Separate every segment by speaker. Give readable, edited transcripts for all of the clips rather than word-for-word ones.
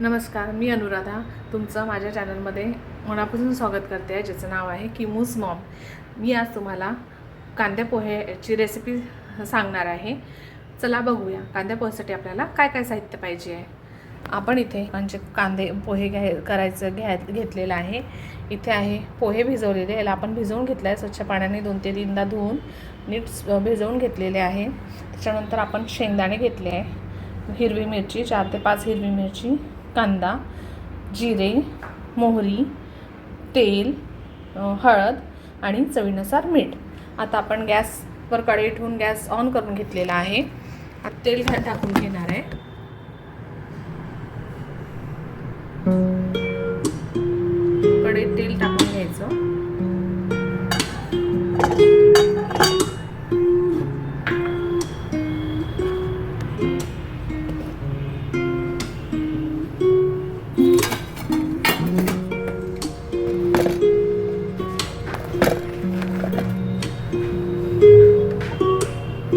Speaker 1: नमस्कार, मी अनुराधा तुमचं माझ्या चॅनलमध्ये मनापासून स्वागत करते आहे, ज्याचं नाव आहे किमूस मॉम। मी आज तुम्हाला कांदे पोहेची रेसिपी सांगणार आहे। चला बघूया कांदे पोहेसाठी आपल्याला काय काय साहित्य पाहिजे आहे। आपण इथे म्हणजे कांदे पोहे घेतलेला आहे। इथे आहे पोहे भिजवलेले, याला आपण भिजवून घेतलं आहे स्वच्छ पाण्याने 2 ते 3दा धुवून नीट भिजवून घेतलेले आहे। त्याच्यानंतर आपण शेंगदाणे घेतले आहे, हिरवी मिरची 4 ते 5 हिरवी मिरची, कांदा, जिरे, मोहरी, तेल, हळद आणि चवीनुसार मीठ। आता आपण गॅसवर कढई ठेवून गॅस ऑन करून घेतलेला आहे। आता तेल टाकून घेणार आहे। कढईत तेल टाकून घ्यायचं।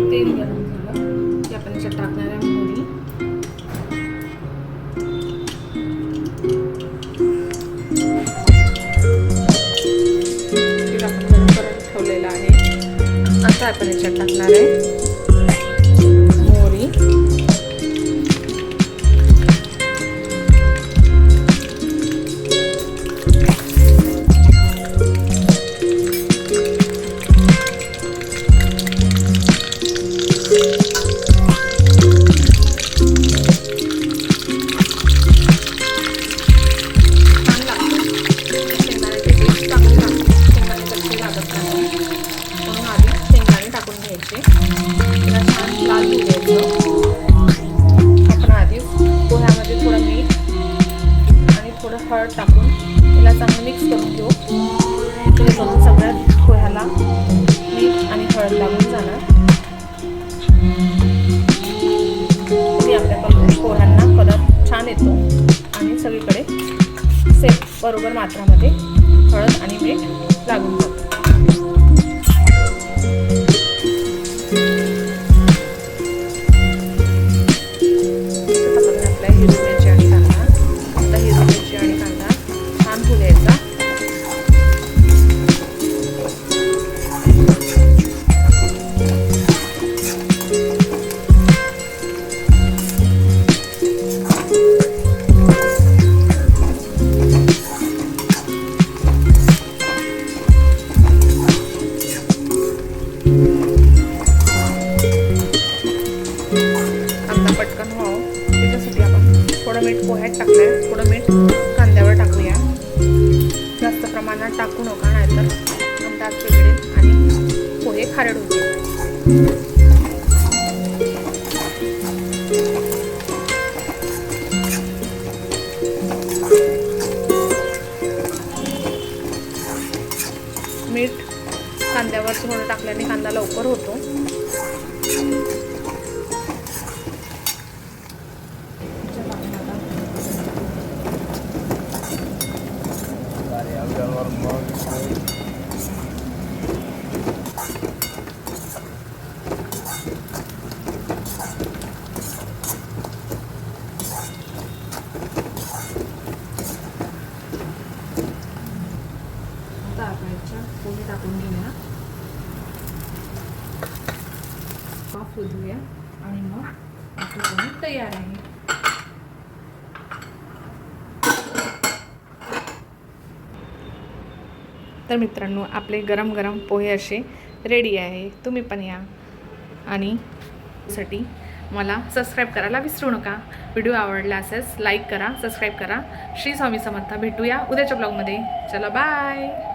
Speaker 1: तेल गरम झालं की आपण याच्यात टाकणार आहे मोहरी, तेल आपण गरम करून ठेवलेलं आहे। आता आपण याच्यात टाकणार आहे मोहरी, आपण आधी पोह्यामध्ये थोडं मीठ आणि थोडं हळद टाकून याला चांगलं मिक्स करून घेऊ, जेणेकरून सगळ्या पोह्याला मीठ आणि हळद लागून जाणार। आपल्या पोह्यांना कलर छान येतो आणि सगळीकडे सेम बरोबर मात्रामध्ये हळद आणि मीठ लागून जातं। पटकन व्हावं त्याच्यासाठी आपण थोडं मीठ पोह्यात टाकलंय, थोडं मीठ कांद्यावर टाकूया। जास्त प्रमाणात टाकू नका, नाहीतर डाग बिघडेल आणि पोहे खारट होतील। मीठ कांद्यावर थोडं टाकल्याने कांदा लवकर होतो। पोहे टाकून घेऊया, वाफ घेऊया आणि मग आपले पोहे तयार आहे। तर मित्रांनो, आपले गरम गरम पोहे असे रेडी आहे। तुम्ही पण या आणि साठी मला सबस्क्राईब करायला विसरू नका। व्हिडिओ आवडला असेल लाईक करा, सबस्क्राईब करा। श्री स्वामी समर्थ। भेटूया उद्याच्या ब्लॉगमध्ये। चला बाय।